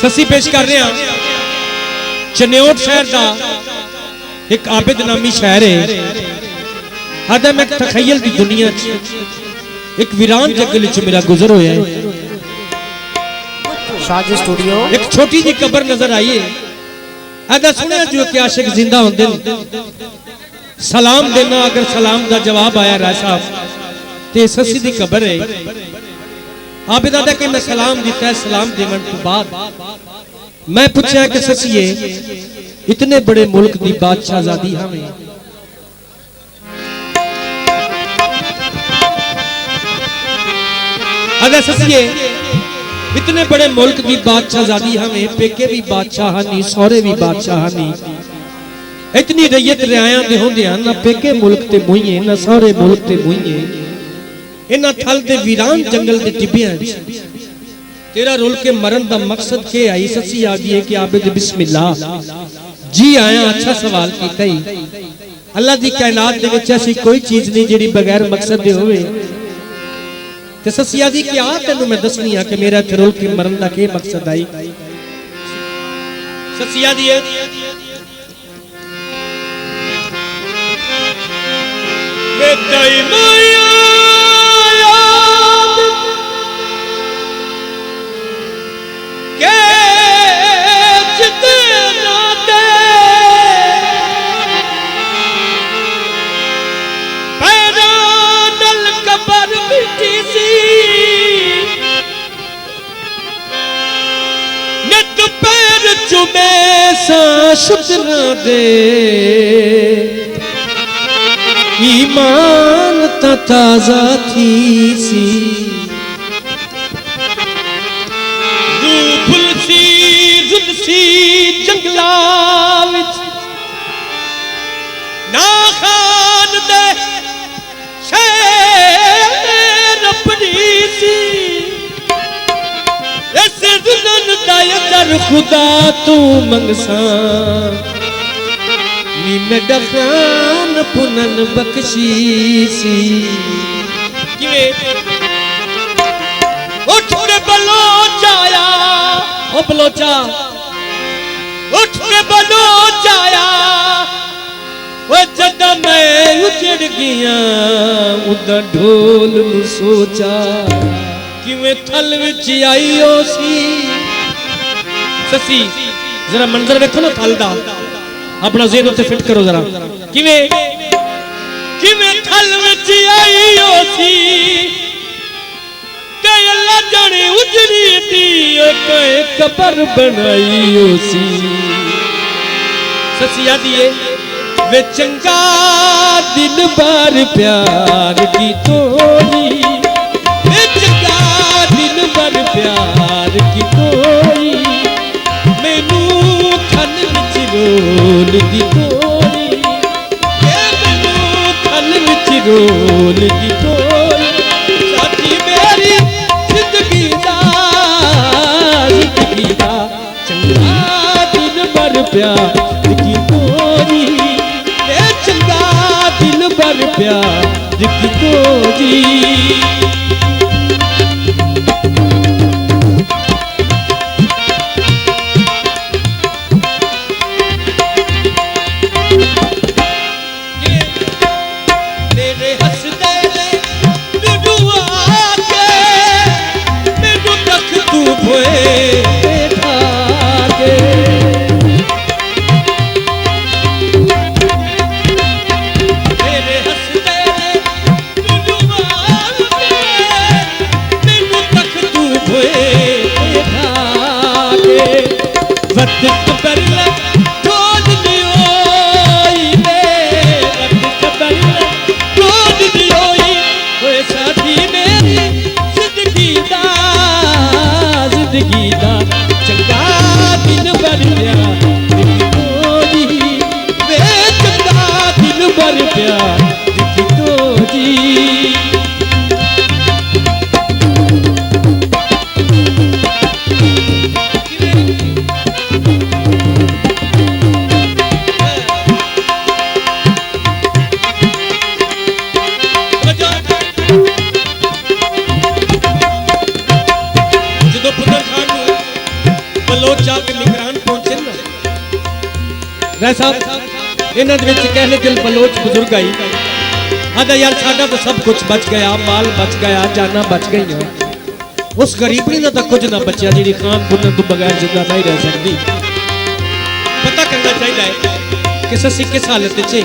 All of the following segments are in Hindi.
ससी पेश कर रहे हैं चन्योट शहर का एक आबिद नामी शहर है। आदा मैं तखयल की दुनिया एक वीरान जंगल च मेरा गुजर होया है। शाजी स्टूडियो एक छोटी जी कब्र नजर आई है। आदा सुनिया जो कि आशिक जिंदा होंदे सलाम देना, अगर सलाम का जवाब आया राय साहब ते ससी दी कब्र है। आबिद आदा कि मैं सलाम दिता है, सलाम देवन तो बाद मैं पूछा कि ससीए इतने बड़े मुल्क की बादशाहजादी हमें अगर ससीए इतने बड़े मुल्क की बादशाहजादी हमें पेके भी बादशाह नहीं, सौरे भी बादशाह नहीं, इतनी रैयत रियाया दे होंदे ना पेके मुल्क ते मुइए ना सौरे मुल्क ते मुइए इन्हां थल दे वीरान जंगल दे टिब्बियां तेरा रुल के मरण का मकसद के आई। ससी आ गई है कि आबिद बिस्मिल्लाह जी आया। अच्छा सवाल कीता ही। अल्लाह दी कायनात दे विच ऐसी कोई चीज नहीं जिहड़ी बगैर मकसद दे होवे। ते ससी आ दी क्या तेनू मैं दसनी आ कि मेरा रुल के मरण का के मकसद आई। ससी आ दी शुक्र दे ईमान ता ताजा थी सी फुलसी जुलसी जंगला विच ना खान दे शेर अपनी सी इस दुल्हन दा कर खुदा तू मंगसा नी मैं डखान पुनन बख्शी सी किवें उठ के बलोचाया ओ बलोचा उठ के बलोचाया ओ जदा मैं उजड़ गया उदा ढोल नु सोचा किवें थल विच आई ओ सी। ससी जरा मंजर देखो ना थल दा, अपना ज़हन उत्ते फिट करो जरा किवें किवें थल विच आई ओ सी के अल्लाह जाने उजड़ी दी के कबर बनाई ओ सी। ससी आदिए वे चंगा दिन बार प्यार की तोरी वे चंगा दिन बार प्यार की तोरी मैनू थल विच रोल दी तोरी मैनू थल विच रोल दी तोरी साथी मेरी जिंदगी दा चंगा दिन बार प्यार की तोरी वे चंगा दिन बार प्यार की तोरी। सोचा कि निगरान पहुंचे ना राय साहब इन्हां दे विच कहले दिल बलोच बुजुर्ग आई आदा यार साडा तो सब कुछ बच गया माल बच गया जाना बच गई उस गरीबनी का तो कुछ ना बचा जी खान पुनन तो बगैर जिंदा नहीं रह सकती पता करना चाहिए कि ससी किस हालत च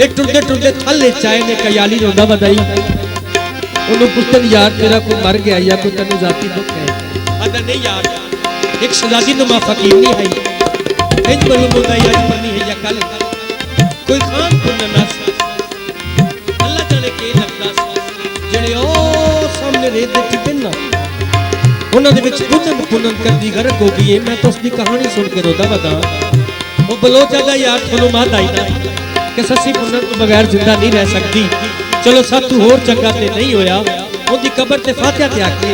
एक टुरदे टुरदे थले चाय ने कयाली रोंदा बधाई उन्होंने पुछन यार तेरा कोई मर गया या कोई तेन जाती दुख है आदा नहीं यार एक शहजादी नुमा फकीर नहीं है इंज मालूम होता है आज पन्नी है या कल कोई खान पुनन ना अल्लाह जाने के लगदा जेड़े ओ सामने रेत दे टिपे ना उन्हां दे विच पुनन पुनन करदी गरक हो गई है मैं तो उसकी कहानी सुन के रोदा बता वो बलोचा दा यार थोनू मात आई ना कि ससी पुनन तो बगैर जिंदा नहीं रह सकती चलो सब तू होर चंगा ते नहीं होया ओदी कब्र ते फातिहा ते आके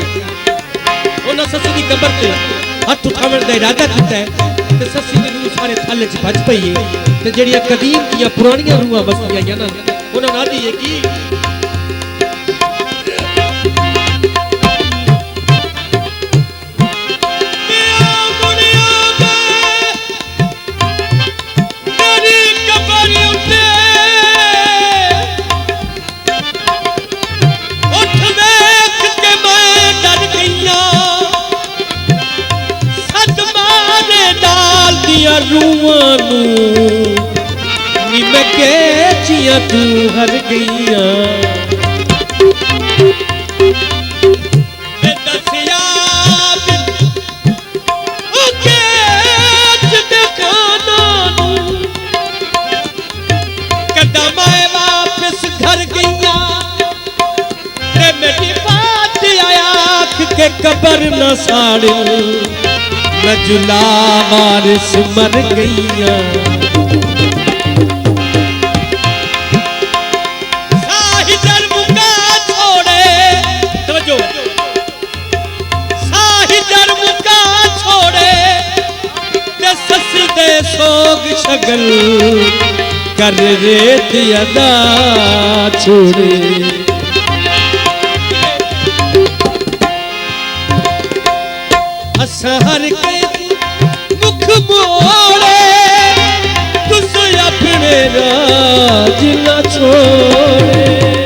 उन्हां ससी दी कब्र ते हाथ उठावन दा इरादा कीता है ते ससी दी रूह सारे थाले च भज पई है ते जेड़ियां कदीम दियां पुरानियां रूहां बसदियां आईयां ना उन्हां नाल दी है कि तू हर गईया दसिया कदम वापिस घर गईया मेरी बात आया के कबर न साड़ नजुला वारिस मर गईया सोग शगल कर रेत अदा छोड़े असहर के मुख मोड़े तुस अपने राज न छोड़े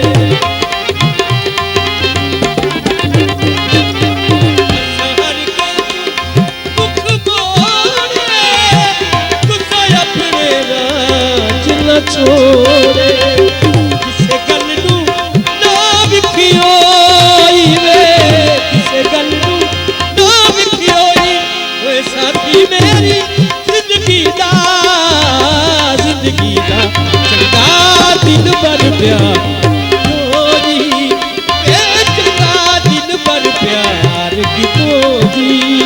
छोड़े किसे गल नू ना विखियोई वे किसे गल नू ना विखियोई ओए साथी मेरी जिंदगी दा चंगा दिन भर प्यार जी चंगा दिन भर प्यार की जी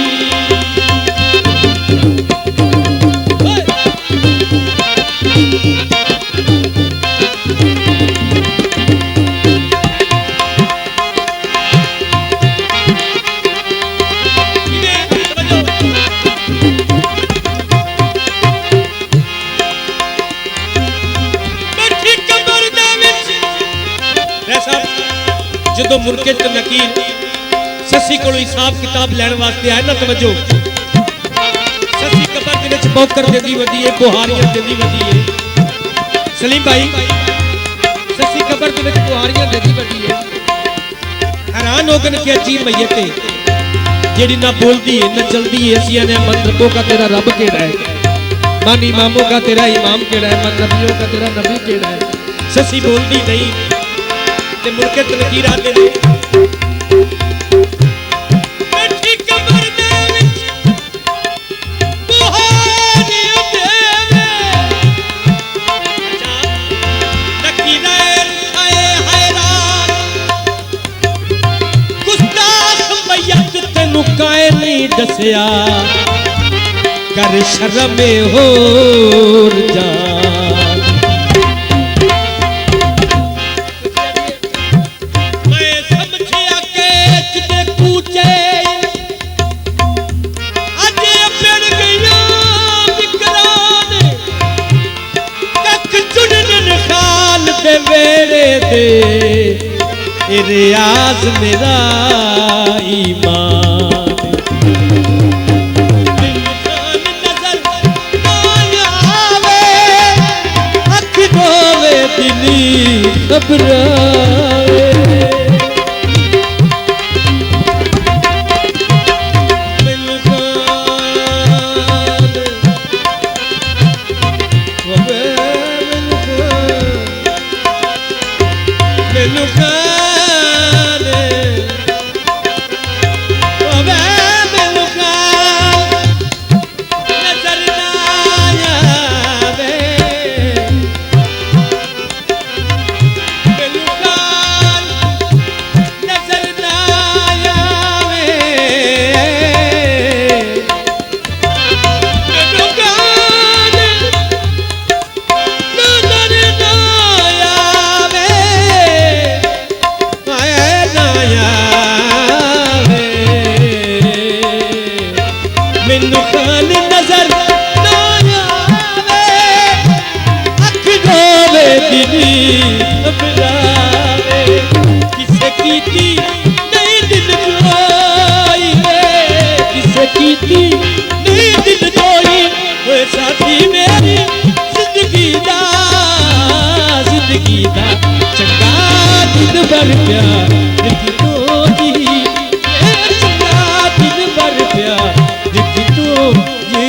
जो मुरके च नकीर ससी को हिसाब किताब लैन वास्ते आए ना तवज्जो ससी कबर दे विच बौकर देदी वदी है बुहारियां देदी वदी है सलीम भाई ससी कबर दे विच बुहारियां देदी वदी है हैरान हो गए कि अजीब मैयत है जेड़ी ना बोलदी है ना चलदी है असिया ने मन रब्बों का तेरा रब केड़ा है मन इमामों का तेरा इमाम केड़ा है मन नबियों का तेरा नबी केड़ा है ससी बोलदी नहीं ते मुरके तनकीर आते ने बैठी कबर दे विच बुहारियां देवे नकीर आए हैरान गुस्ताख मैयत तेनू काए नहीं दसिया कर शर्म होर जा रियाज मेरा ईमान मैनू खान नजर ना आवे अख रोवे दिली घबरावे किसे कीती नहीं दिल जोई किसे कीती नहीं दिल जोई ओए साथी मेरी जिंदगी दा चंगा दिन भर प्यार दिख तो जी चंगा दिन भर प्यार दिख तो जी